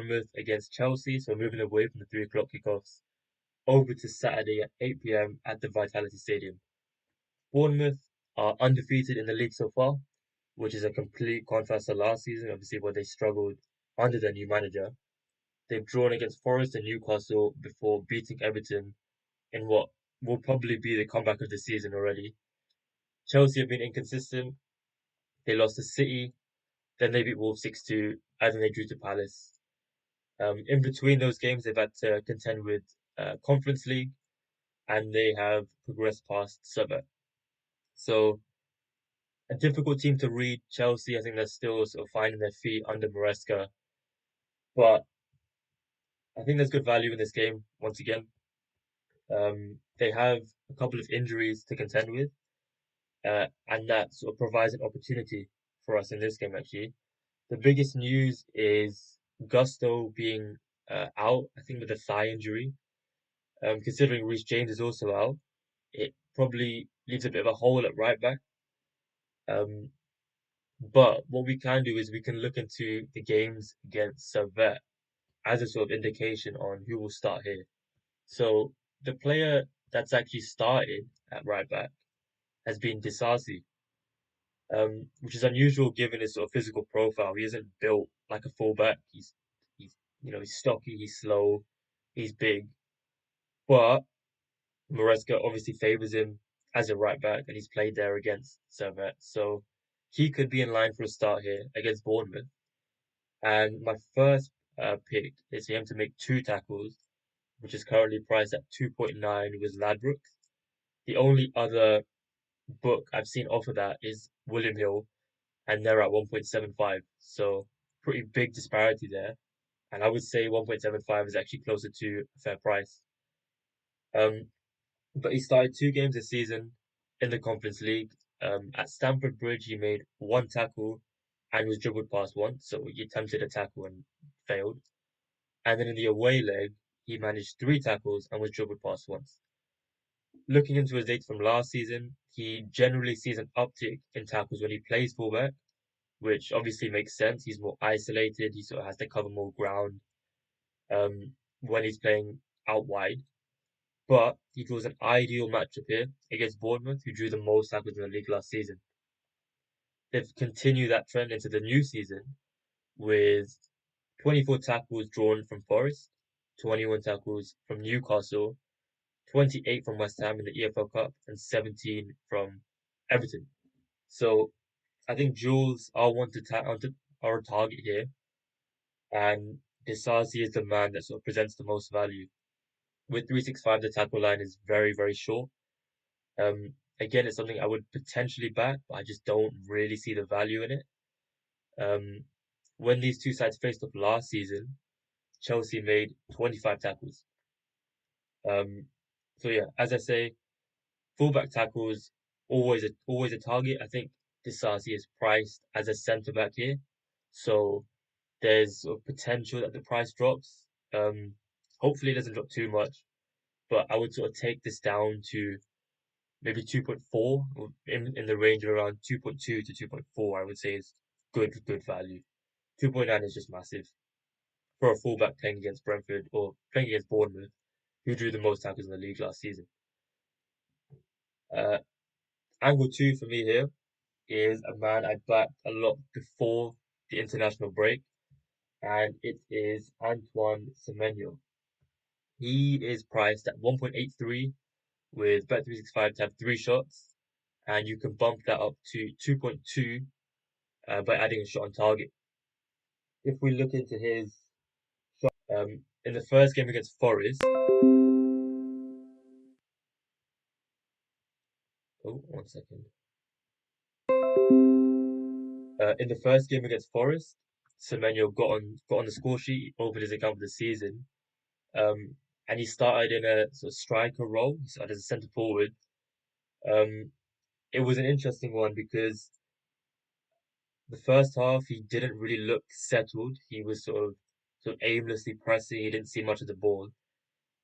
Bournemouth against Chelsea, so moving away from the 3 o'clock kickoffs over to Saturday at 8 p.m. at the Vitality Stadium. Bournemouth are undefeated in the league so far, which is a complete contrast to last season, obviously, where they struggled under their new manager. They've drawn against Forest and Newcastle before beating Everton in what will probably be the comeback of the season already. Chelsea have been inconsistent. They lost to City, then they beat Wolves 6-2, and then they drew to Palace. In between those games, they've had to contend with Conference League, and they have progressed past Summit. So a difficult team to read. Chelsea, I think they're still sort of finding their feet under Maresca, but I think there's good value in this game once again. They have a couple of injuries to contend with, and that sort of provides an opportunity for us in this game. Actually, the biggest news is Gusto being out. I think with a thigh injury. Considering Reece James is also out, it probably leaves a bit of a hole at right back. Um, but what we can do is we can look into the games against Servette as a sort of indication on who will start here. So the player that's actually started at right back has been Disasi, which is unusual given his sort of physical profile. He isn't built like a fullback. He's he's stocky, he's slow, he's big, but Maresca obviously favours him as a right back, and he's played there against Servette, so he could be in line for a start here against Bournemouth. And my first pick is for him to make 2 tackles, which is currently priced at 2.9 with Ladbrokes. The only other book I've seen offer that is William Hill, and they're at 1.75. So pretty big disparity there. And I would say 1.75 is actually closer to a fair price. Um, but he started 2 games this season in the Conference League. At Stamford Bridge, he made 1 tackle and was dribbled past once, so he attempted a tackle and failed. And then in the away leg, he managed 3 tackles and was dribbled past once. Looking into his data from last season, he generally sees an uptick in tackles when he plays fullback, which obviously makes sense. He's more isolated, he sort of has to cover more ground when he's playing out wide. But he draws an ideal matchup here against Bournemouth, who drew the most tackles in the league last season. They've continued that trend into the new season with 24 tackles drawn from Forest, 21 tackles from Newcastle, 28 from West Ham in the EFL Cup, and 17 from Everton. So I think Jules are are a target here, and Disasi is the man that sort of presents the most value. With 365, the tackle line is very, very short. Again, it's something I would potentially back, but I just don't really see the value in it. Um, when these two sides faced up last season, Chelsea made 25 tackles. Um, so yeah, as I say, fullback tackles always a target. I think Disasi is priced as a centre back here, so there's sort of potential that the price drops. Hopefully it doesn't drop too much, but I would sort of take this down to maybe 2.4 or in the range of around 2.2 to 2.4. I would say is good value. 2.9 is just massive for a fullback playing against Brentford or playing against Bournemouth, who drew the most tackles in the league last season. Uh, Angle 2 for me here is a man I backed a lot before the international break, and it is Antoine Semenyo. He is priced at 1.83 with Bet365 to have 3 shots, and you can bump that up to 2.2 by adding a shot on target. If we look into his in the first game against Forest, oh, 1 second. In the first game against Forest, Semenyo got on the score sheet, opened his account for the season, um, and he started in a sort of striker role. He started as a centre forward. Um, it was an interesting one because the first half he didn't really look settled. He was sort of aimlessly pressing. He didn't see much of the ball.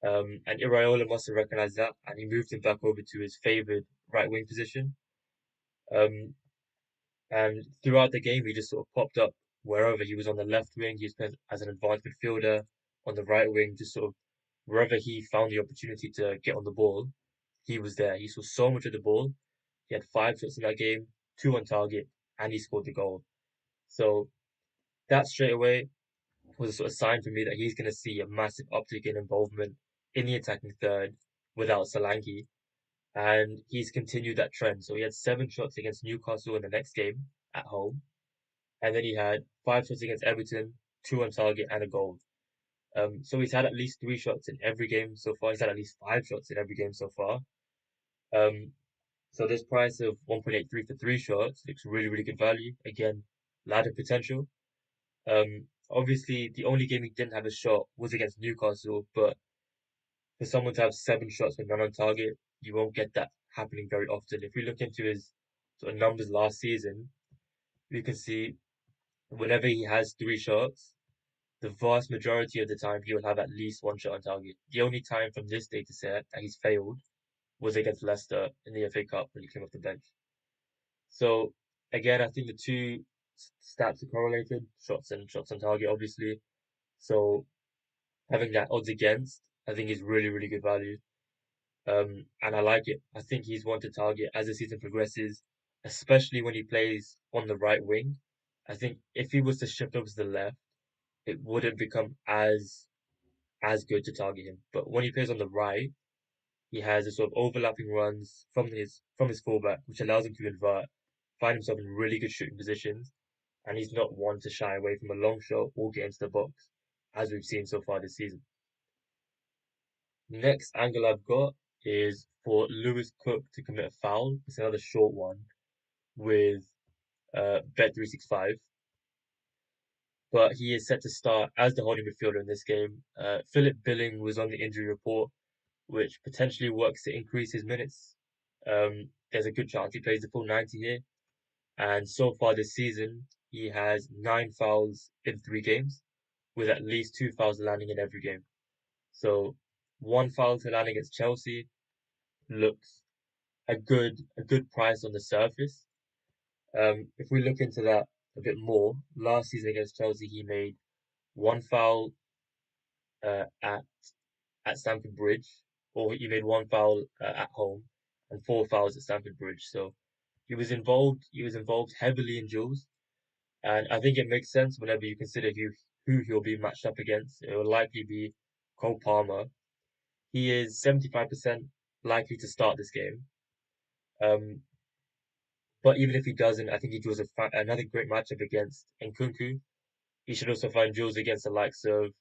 And Iraola must have recognised that, and he moved him back over to his favoured right wing position. Um, and throughout the game, he just sort of popped up wherever he was on the left wing, he was playing as an advanced midfielder, on the right wing, just sort of wherever he found the opportunity to get on the ball, he was there. He saw so much of the ball. He had 5 shots in that game, two on target, and he scored the goal. So that straight away was a sort of sign for me that he's going to see a massive uptick in involvement in the attacking third without Solanke. And he's continued that trend. So he had 7 shots against Newcastle in the next game at home. And then he had 5 shots against Everton, two on target, and a goal. So he's had at least 3 shots in every game so far. He's had at least 5 shots in every game so far. Um, so this price of 1.83 for 3 shots looks really, really good value. Again, ladder potential. Obviously, the only game he didn't have a shot was against Newcastle, but for someone to have 7 shots with none on target, you won't get that happening very often. If we look into his sort of numbers last season, we can see whenever he has 3 shots, the vast majority of the time he will have at least 1 shot on target. The only time from this data set that he's failed was against Leicester in the FA Cup when he came off the bench. So again, I think the two stats are correlated, shots and shots on target, obviously. So having that odds against, I think is really, really good value. And I like it. I think he's one to target as the season progresses, especially when he plays on the right wing. I think if he was to shift over to the left, it wouldn't become as good to target him. But when he plays on the right, he has a sort of overlapping runs from his fullback, which allows him to invert, find himself in really good shooting positions, and he's not one to shy away from a long shot or get into the box, as we've seen so far this season. Next angle I've got is for Lewis Cook to commit a foul. It's another short one with Bet365, but he is set to start as the holding midfielder in this game. Philip Billing was on the injury report, which potentially works to increase his minutes. There's a good chance he plays the full 90 here. And so far this season, he has 9 fouls in 3 games, with at least 2 fouls landing in every game. So 1 foul to land against Chelsea looks a good price on the surface. If we look into that a bit more, last season against Chelsea, he made 1 foul at Stamford Bridge, or he made 1 foul at home, and 4 fouls at Stamford Bridge. So he was involved. He was involved heavily in duels, and I think it makes sense whenever you consider who he'll be matched up against. It will likely be Cole Palmer. He is 75% likely to start this game. Um, but even if he doesn't, I think he draws another great matchup against Nkunku. He should also find duels against the likes of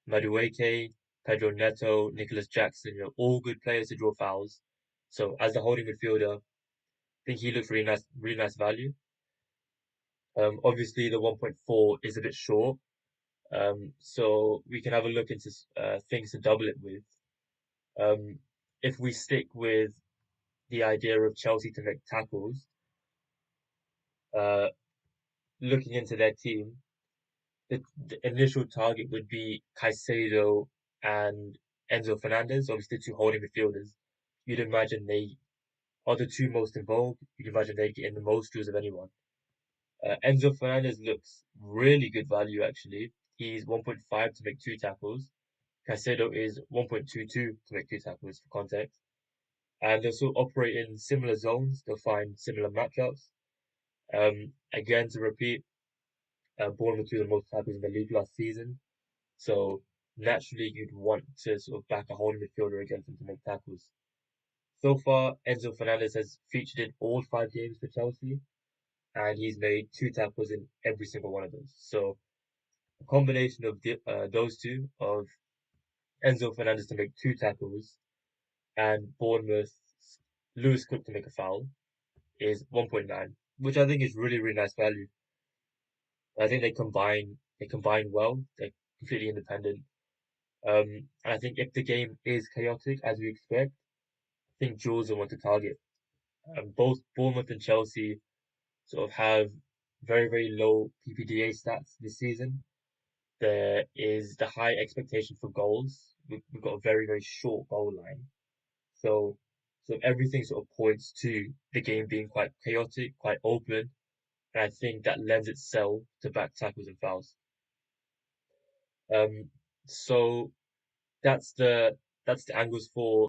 Madueke, Pedro Neto, Nicholas Jackson, all good players to draw fouls. So as the holding midfielder, I think he looks really nice value. Obviously the 1.4 is a bit short, so we can have a look into things to double it with. Um, if we stick with the idea of Chelsea to make tackles, uh, looking into their team, the initial target would be Caicedo and Enzo Fernandez, obviously two holding midfielders. You'd imagine they are the two most involved. You'd imagine they get in the most duels of anyone. Enzo Fernandez looks really good value actually. He's 1.5 to make 2 tackles. Caicedo is 1.22 to make 2 tackles for context. And they'll sort of operate in similar zones. They'll find similar matchups. Again, to repeat, Bournemouth threw the most tackles in the league last season. So naturally, you'd want to sort of back a holding midfielder against him to make tackles. So far, Enzo Fernandez has featured in all 5 games for Chelsea, and he's made 2 tackles in every single one of those. So a combination of those two, of Enzo Fernandez to make 2 tackles and Bournemouth's Lewis Cook to make a foul, is 1.9, which I think is really, really nice value. I think they combine well. They're completely independent. And I think if the game is chaotic as we expect, I think Jules will want to target. Both Bournemouth and Chelsea sort of have very, very low PPDA stats this season. There is the high expectation for goals. We've got a very, very short goal line. So everything sort of points to the game being quite chaotic, quite open, and I think that lends itself to back tackles and fouls. Um, so that's the angles for